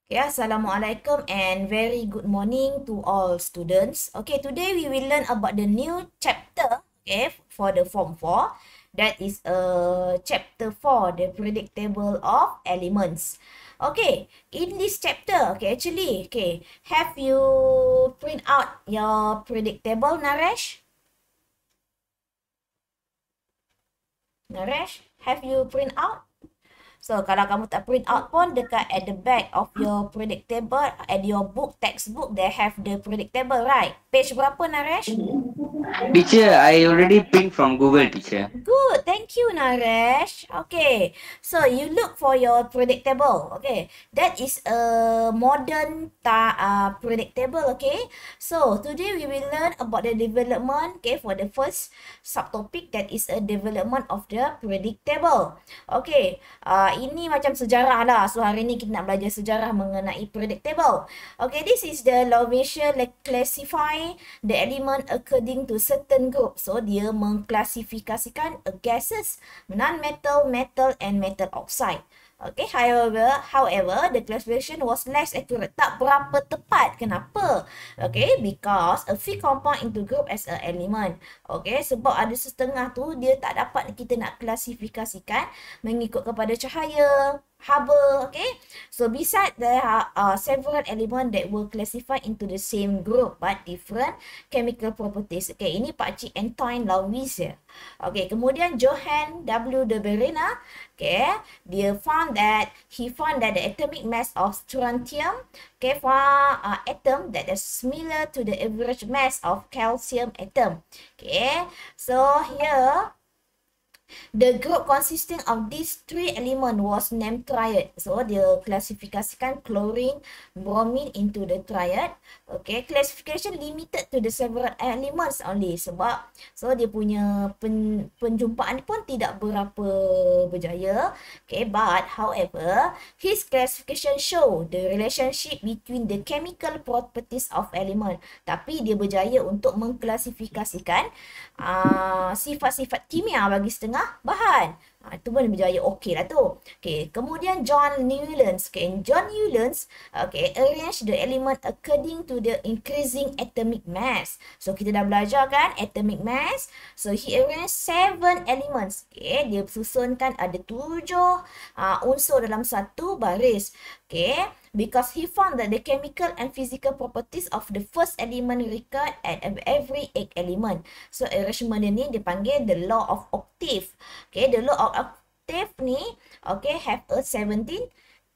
Okay, Assalamualaikum and very good morning to all students. Okay, today we will learn about the new chapter, okay, for the Form 4. That is chapter 4, the predictable of elements. Okay, in this chapter, okay, actually, okay, have you print out your predictable, Naresh? Naresh, have you print out? So, kalau kamu tak print out pun, dekat at the back of your predictable, at your book, textbook, they have the predictable, right? Page berapa, Naresh? Teacher, I already print from Google, teacher. Good, thank you, Naresh. Okay, so you look for your predictable. Okay, that is a modern predictable. Okay, so today we will learn about the development. Okay, for the first subtopic, that is a development of the predictable. Okay, ini macam sejarah lah. So hari ni kita nak belajar sejarah mengenai predictable. Okay, this is the Lavoisier classify the element according to certain group. So dia mengklasifikasikan gases, non-metal, metal and metal oxide. Okay, however, the classification was less accurate. Tak berapa tepat. Kenapa? Okay, because a few compound into group as an element. Okay, sebab ada setengah tu dia tak dapat kita nak klasifikasikan mengikut kepada cahaya, Hubble, okay. So beside there are several elements that were classified into the same group but different chemical properties. Okay, ini Pakcik Antoine Lavoisier. Okay, kemudian Johann W. de Berena, okay, he found that the atomic mass of strontium, okay, for atom that is similar to the average mass of calcium atom. Okay, so here the group consisting of these three elements was named triad. So, dia klasifikasikan chlorine, bromine into the triad. Okay, classification limited to the several elements only. Sebab, so dia punya penjumpaan pun tidak berapa berjaya. Okay, but however, his classification show the relationship between the chemical properties of element. Tapi dia berjaya untuk mengklasifikasikan sifat-sifat kimia bagi setengah bahan. Itu pun berjaya okey lah tu. Okay, kemudian John Newlands. Okay, John Newlands arrange the element according to the increasing atomic mass. So, kita dah belajar kan atomic mass. So, he arranged 7 elements. Okay, dia susunkan ada 7 unsur dalam satu baris. Okay, because he found that the chemical and physical properties of the first element recurred at every 8 element. So, arrangement ni dipanggil the law of octave. Okay, the law of octave ni, okay, have a 17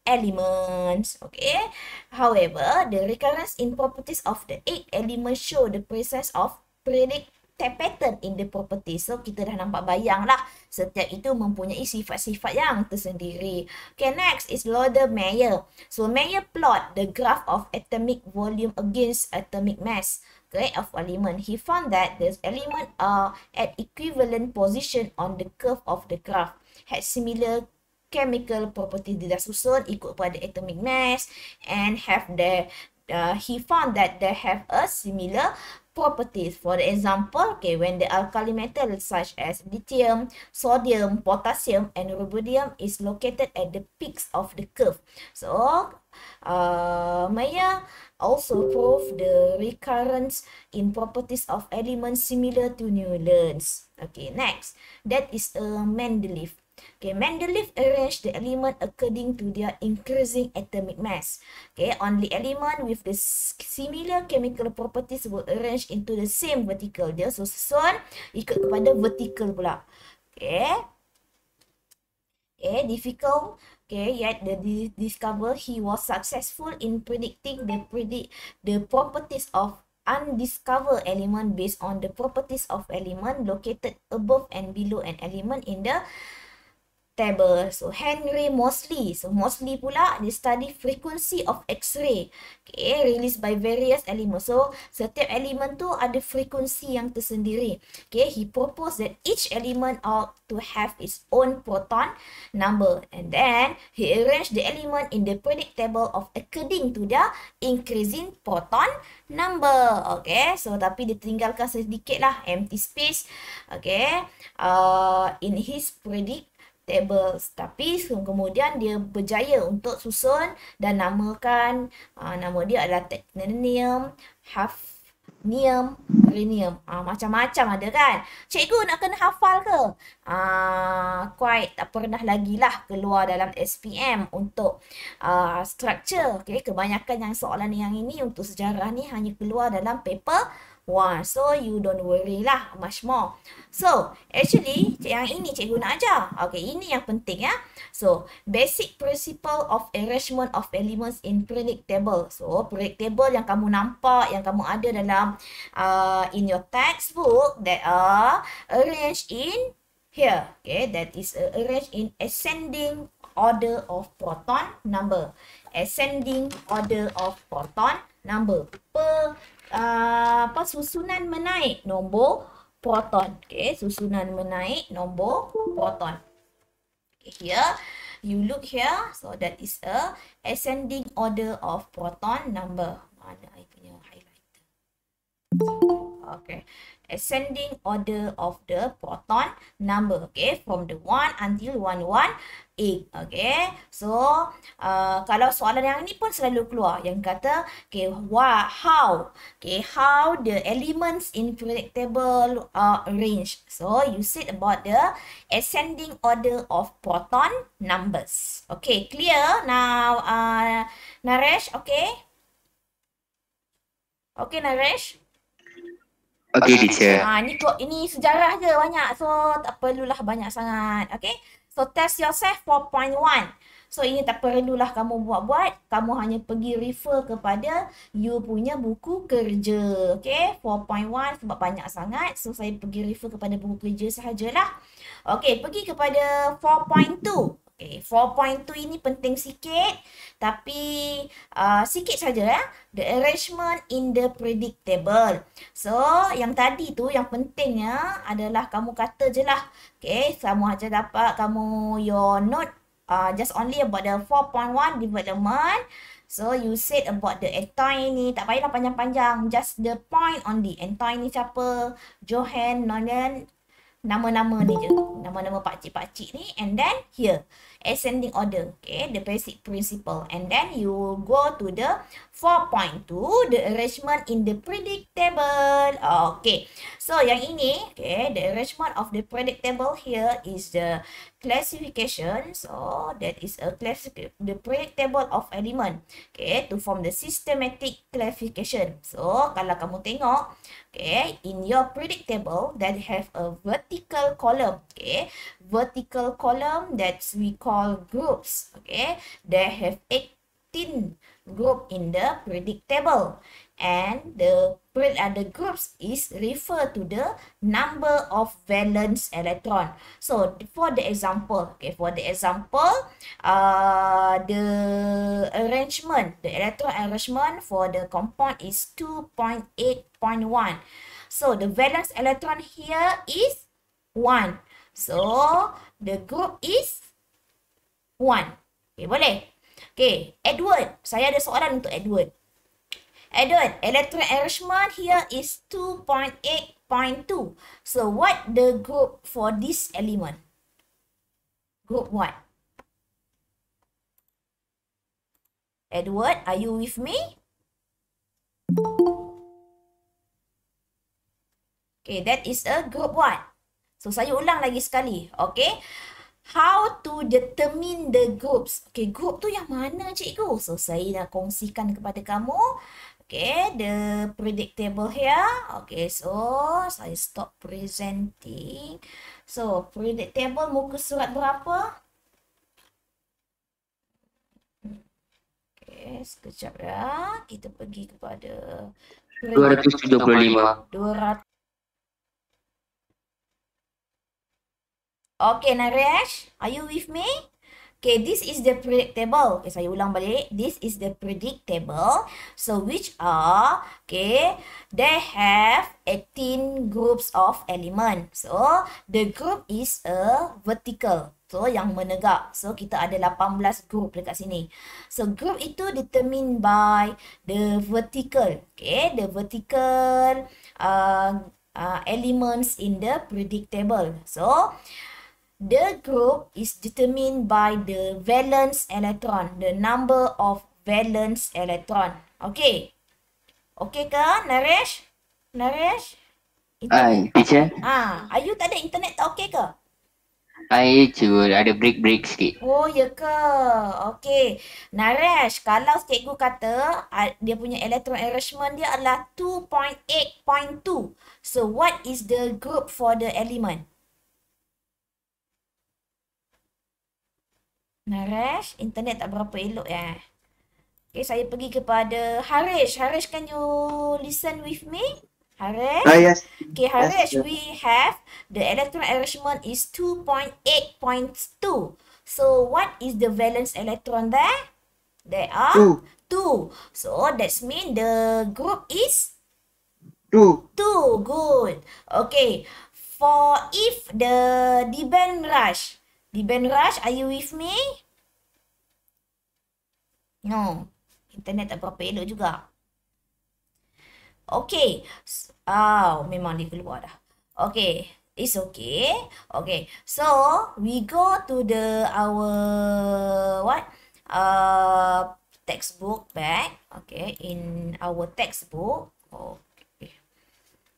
elements. Okay, however, the recurrence in properties of the 8 elements show the presence of predict pattern in the property. So, kita dah nampak bayang lah. Setiap itu mempunyai sifat-sifat yang tersendiri. Okay, next is Loder-Meyer. So, Meyer plot the graph of atomic volume against atomic mass, okay, of element. He found that the element are at equivalent position on the curve of the graph, had similar chemical property. Dia dah susun ikut pada atomic mass and have the he found that they have a similar properties. For example, okay, when the alkali metals such as lithium, sodium, potassium, and rubidium is located at the peaks of the curve. So, Meyer also proved the recurrence in properties of elements similar to Newlands. Okay, next, that is Mendeleev. Okay, Mendeleev arranged the element according to their increasing atomic mass. Okay, only element with the similar chemical properties were arranged into the same vertical. Dia susun ikut kepada vertical pula. Okay. Okay, difficult. Okay, yet the discover he was successful in predicting the properties of undiscovered element based on the properties of element located above and below an element in the table. So, Henry Moseley. So, Moseley pula, dia study frequency of X-ray. Okay, released by various elements. So, setiap elemen tu ada frekuensi yang tersendiri. Okay, he proposed that each element ought to have its own proton number. And then, he arranged the element in the periodic table of according to the increasing proton number. Okay, so tapi dia tinggalkan sedikit lah empty space. Okay, in his periodic tables. Tapi kemudian dia berjaya untuk susun dan namakan, nama dia adalah technetium, hafnium, rhenium. Macam-macam ada kan. Cikgu nak kena hafal ke? Quite tak pernah lagi lah keluar dalam SPM untuk structure. Okay, kebanyakan yang soalan yang ini untuk sejarah ni hanya keluar dalam paper 1. So, you don't worry lah much more. So, actually, yang ini cikgu nak ajar. Okay, ini yang penting ya. So, basic principle of arrangement of elements in periodic table. So, periodic table yang kamu nampak, yang kamu ada dalam in your textbook that are arranged in here. Okay, that is arranged in ascending order of proton number. Ascending order of proton number. Susunan menaik nombor proton. Okay, susunan menaik nombor proton. Okay, here you look here, so that is a ascending order of proton number. Mana I punya highlighter? Okay, ascending order of the proton number. Okay, from the 1 until 118. Okay, so kalau soalan yang ni pun selalu keluar yang kata, okay, how the elements in periodic table are arranged. So you said about the ascending order of proton numbers. Okay, clear now, Naresh? Okay, Naresh? Okay, teacher. Ini sejarah je banyak, so tak perlulah banyak sangat. Okay, so test yourself 4.1. So ini tak perlulah kamu buat-buat, kamu hanya pergi refer kepada you punya buku kerja. Okay, 4.1 sebab banyak sangat, so saya pergi refer kepada buku kerja sahajalah. Okay, pergi kepada 4.2. Okay, 4.2 ini penting sikit, tapi sikit saja ya. The arrangement in the periodic table. So, yang tadi tu yang pentingnya adalah kamu kata je lah. Okay, kamu aja dapat your note just only about the 4.1 development. So, you said about the Antoine ni, tak payahlah panjang-panjang. Just the point on the Antoine ni siapa, Johan, Nolan, nama-nama ni je. Nama-nama pakcik-pakcik ni. And then here, ascending order. Okay, the basic principle. And then you go to the 4.2, the arrangement in the periodic table. Okay, so yang ini, okay, the arrangement of the periodic table here is the classification. So that is a the periodic table of element. Okay, to form the systematic classification. So kalau kamu tengok, okay, in your periodic table that have a vertical column. Okay, vertical column that we call groups. Okay, they have 18 group in the periodic table, and the groups is refer to the number of valence electron. So for the example, okay, the arrangement, the electron arrangement for the compound is 2.8.1. So the valence electron here is 1. So the group is 1. Okay, boleh? Okay, Edward. Saya ada soalan untuk Edward. Edward, electron arrangement here is 2.8.2. So what the group for this element? Group what? Edward, are you with me? Okay, that is a group what? So saya ulang lagi sekali. Okay. How to determine the groups. Okay, group tu yang mana cikgu? So saya dah kongsikan kepada kamu. Okay, the periodic table here. Okay, so saya stop presenting. So, periodic table muka surat berapa? Okay, sekejap ya. Kita pergi kepada 275. 200. Okay, Naresh, are you with me? Okay, this is the periodic table. Okay, saya ulang balik. This is the periodic table. So, which are, okay, they have 18 groups of element. So, the group is a vertical. So, yang menegak. So, kita ada 18 group dekat sini. So, group itu determined by the vertical. Okay, the vertical elements in the periodic table. So, The group is determined by the valence electron, the number of valence electron. Okay. Okay ke, Naresh? Naresh? Teacher, Ayu tak ada internet tak okay ke? I cuba ada break sikit. Oh, ya ke? Okey. Naresh, kalau cikgu kata dia punya electron arrangement dia adalah 2.8.2. So, what is the group for the element? Naresh, internet tak berapa elok ya. Okay, saya pergi kepada Harish. Harish, can you listen with me? Harish? Yes. Okay, Harish, Yes. we have the electron arrangement is 2.8.2. So, what is the valence electron there? There are 2. So, that means the group is 2. 2. Good. Okay. For if the D-band rush, are you with me? No. Internet tak berapa elok juga. Okay. Memang dia keluar dah. Okay. It's okay. Okay. So, we go to our textbook back. Okay. In our textbook. Okay.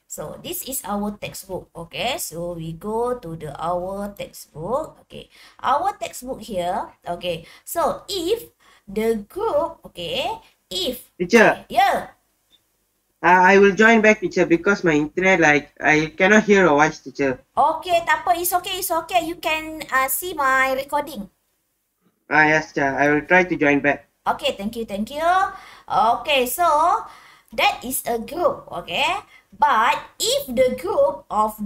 So, this is our textbook. Okay. So, we go to our textbook. Okay. Our textbook here. Okay. So, if the group, okay. If. Teacher, Yeah. I will join back, teacher, because my internet, I cannot hear your voice, teacher. Okay, tak apa. It's okay. You can see my recording. Yes, teacher. I will try to join back. Okay, thank you. Okay, so that is a group, okay? But if the group of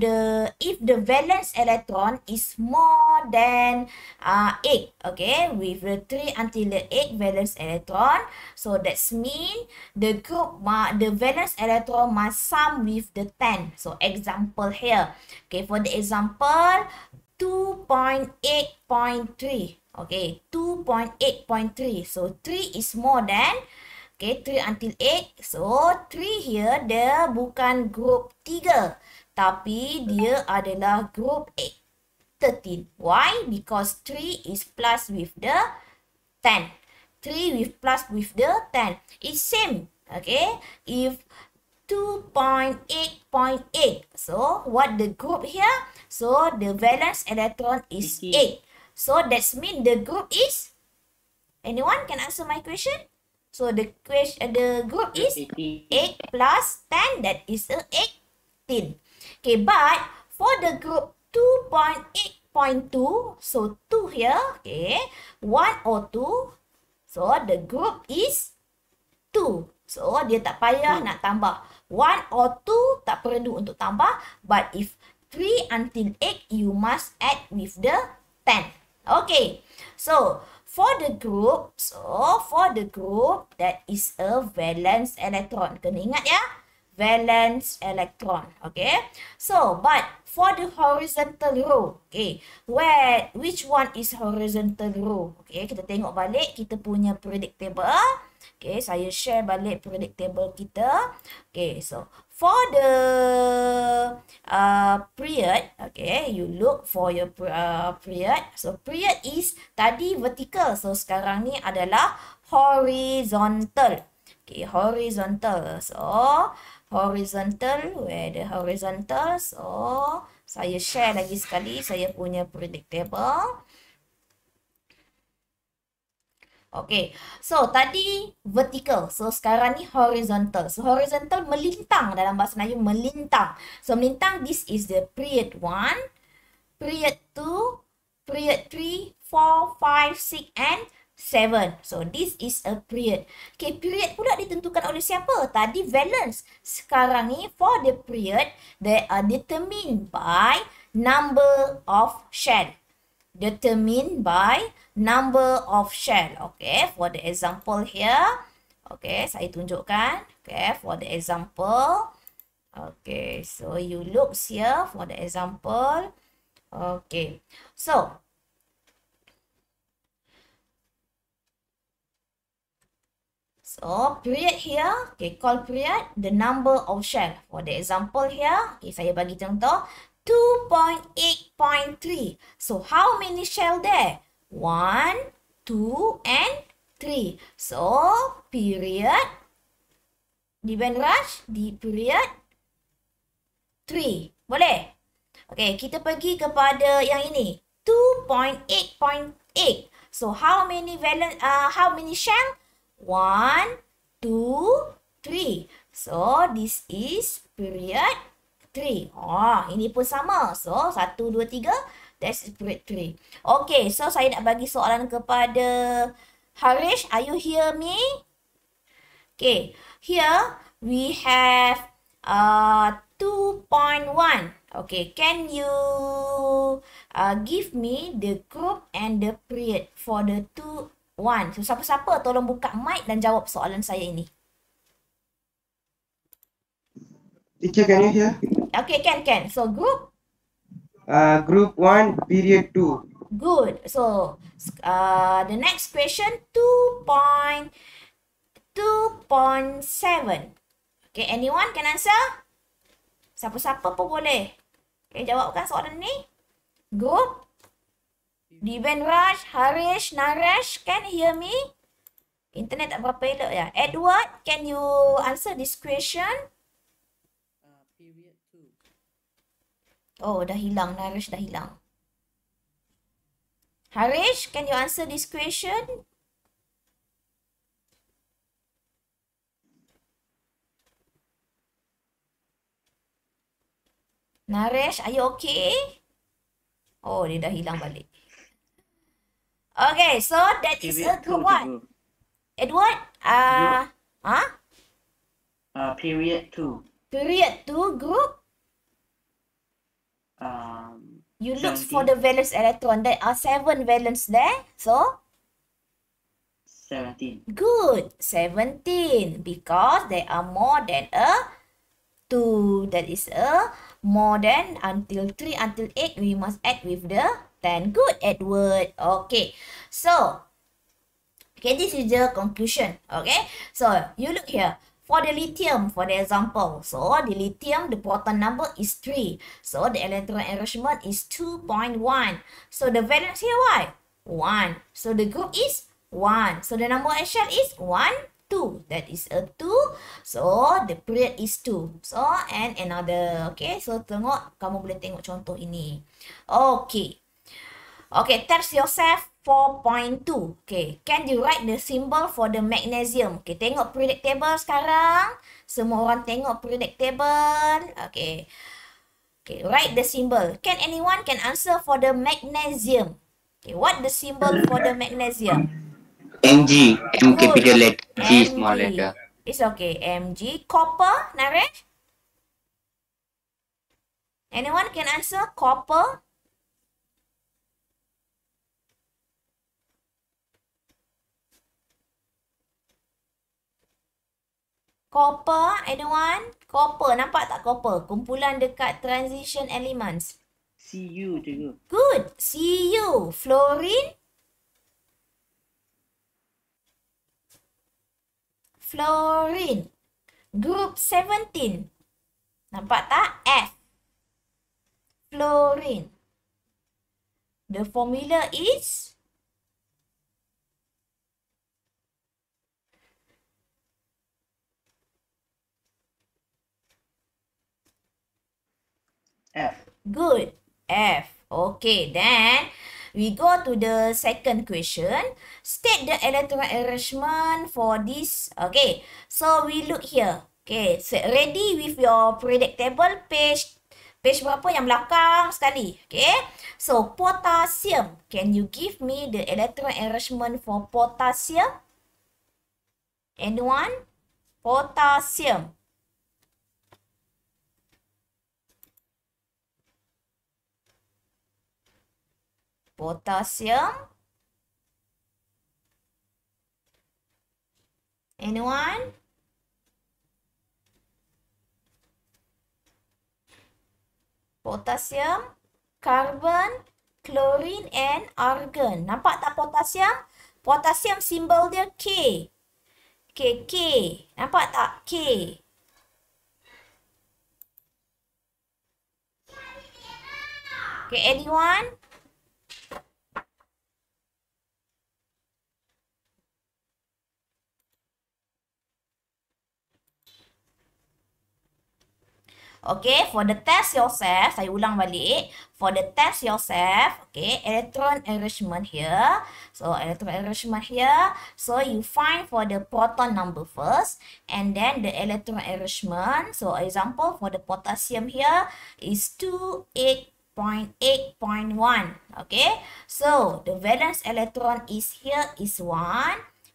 if the valence electron is more than 8, okay, with the 3 until the 8 valence electron, so that's mean the group, the valence electron must sum with the 10. So example here, okay, for the example 2.8.3. Okay, 2.8.3. So 3 is more than, okay, 3 until 8. So 3 here dia bukan group 3, tapi dia adalah group 13. Why? Because 3 is plus with the 10. 3 with plus with the 10. It's same. Okay, if 2.8.8. So what the group here? So the valence electron is 8. So that's mean the group is, anyone can answer my question? So the group is 8 plus 10, that is 18. Okay, but for the group 2.8.2, so 2 here, okay, 1 or 2, so the group is 2. So dia tak payah nak tambah. 1 or 2 tak perlu untuk tambah, but if 3 until 8, you must add with the 10. Okay, so for the group, that is a valence electron. Kena ingat ya, valence electron. Okay, so but for the horizontal row, okay, which one is horizontal row? Okay, kita tengok balik kita punya periodic table. Okay, saya share balik periodic table kita. Okay, so for the period, okay, you look for your period. So period is tadi vertical, so sekarang ni adalah horizontal. Okay, horizontal. So horizontal, where the horizontal? So saya share lagi sekali saya punya periodic table. Okay, so tadi vertical, so sekarang ni horizontal. So horizontal melintang, dalam bahasa Melayu melintang. So melintang, this is the period 1, period 2, period 3, 4, 5, 6 and 7. So this is a period. Okay, period pula ditentukan oleh siapa? Tadi valence. Sekarang ni for the period, they are determined by number of shell. Determined by number of shell. Okay, for the example here. Okay, saya tunjukkan. Okay, for the example. Okay, so you look here for the example. Okay, so period here, okay, call period the number of shell. For the example here, okay, saya bagi contoh 2.8.3. So how many shell there? 1, 2, and 3. So period di Benraj di period 3. Boleh? Okay, kita pergi kepada yang ini. 2.8.8. So how many shell? 1, 2, 3. So this is period 3. Oh, ini pun sama. So 1, 2, 3. That's period 3. Okay, so saya nak bagi soalan kepada Harish. Are you hear me? Okay, here we have 2.1. Okay, can you give me the group and the period for the 2.1? So, siapa-siapa tolong buka mic dan jawab soalan saya ini. Teacher, can you hear? Okay, can. So, group? Group 1, period 2. Good. So, the next question, 2.7. Okay, anyone can answer? Siapa-siapa pun boleh. Okay, jawabkan soalan ni. Group. Dibenraj, Harish, Naresh, can you hear me? Internet tak berapa elok ya. Edward, can you answer this question? Period 2. Oh, dah hilang. Naresh dah hilang. Harish, can you answer this question? Naresh, are you okay? Oh, dia dah hilang balik. Okay, so that is a group 1. Edward, Period 2. period 2 group. You look 17. for the valence electron. There are 7 valence there. So, 17. good. 17. Because there are more than a 2. That is a more than until 3 until 8. We must add with the 10. Good, Edward. Okay. So, okay, this is the conclusion. Okay. So, you look here. For the lithium, for the example. So, the lithium, the proton number is 3. So, the electron arrangement is 2.1. So, the valence here, what? 1. So, the group is 1. So, the number of shell is 1, 2. That is a 2. So, the period is 2. So, and another. Okay, so tengok, kamu boleh tengok contoh ini. Okay. Okay, test yourself 4.2. Okay, can you write the symbol for the magnesium? Okay, tengok periodic table sekarang. Semua orang tengok periodic table. Okay. Okay, write the symbol. Can anyone can answer for the magnesium? Okay, what the symbol for the magnesium? Mg, M Good. capital letter, G small Mg. letter. It's okay. Mg. Copper, Naresh? Anyone can answer? Copper? Copper, anyone? Copper, nampak tak copper? Kumpulan dekat transition elements. Cu juga. Good. Cu. Fluorine? Fluorine. Group 17. Nampak tak? F. Fluorine. The formula is F. good. F. Okay, then we go to the second question. State the electron arrangement for this. Okay, so we look here. Okay, so ready with your periodic table, page berapa yang belakang sekali. Okay, so potassium. Can you give me the electron arrangement for potassium? Anyone? Potassium. Potassium. Anyone? Potassium, carbon, chlorine and argon. Nampak tak potassium? Potassium simbol dia K. K. Nampak tak? K. Okay, anyone? Okay, for the test yourself, saya ulang balik. For the test yourself, okay, electron arrangement here. So, electron arrangement here. So, you find for the proton number first. And then the electron arrangement. So, example for the potassium here is 28.8.1. Okay, so the valence electron is here is 1.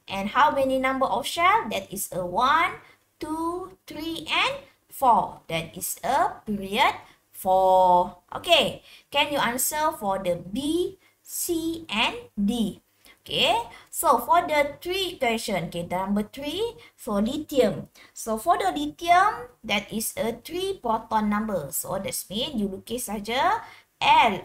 And how many number of shell? That is a 1, 2, 3, and 4. That is a period 4. Okay. Can you answer for the B, C, and D? Okay. So, for the 3 question. Okay. Number 3. So, lithium. So, for the lithium, that is a 3 proton number. So, that means you lukis saja Li.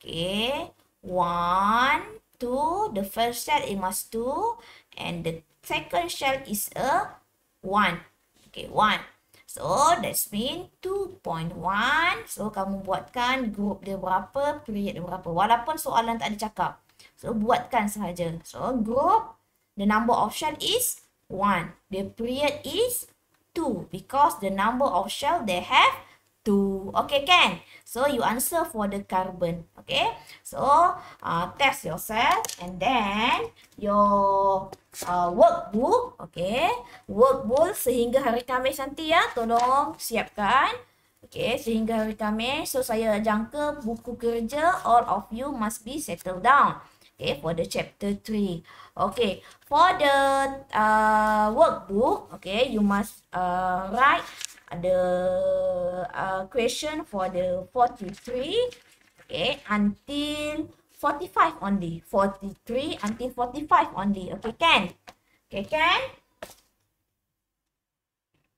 Okay. 1, 2. The first shell it must 2. And the second shell is a 1. Okay, 1. So, that's mean 2.1. So, kamu buatkan group dia berapa, period dia berapa. Walaupun soalan tak ada cakap. So, buatkan sahaja. So, group, the number of shell is 1. The period is 2. Because the number of shell they have 2. Okay, kan? So, you answer for the carbon. Okay? So, test yourself. And then, your workbook. Okay? Workbook sehingga hari Khamis nanti ya. Tolong siapkan. Okay, sehingga hari Khamis. So, saya jangka buku kerja. All of you must be settled down. Okay, for the chapter 3. Okay, for the workbook. Okay, you must write the question for the 43, okay, until 45 only. 43 until 45 only. Okay, kan? Okay, kan?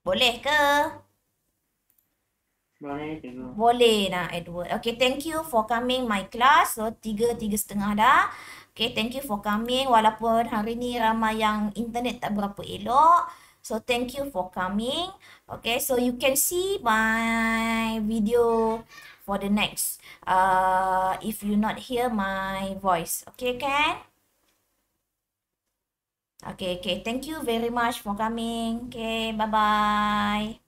Boleh ke? Boleh cikgu. Boleh nak, Edward. Okay, thank you for coming my class. So, 3:30 dah. Okay, thank you for coming. Walaupun hari ni ramai yang internet tak berapa elok. So, thank you for coming. Okay, so you can see my video for the next. If you not hear my voice. Okay, kan? Okay, thank you very much for coming. Okay, bye-bye.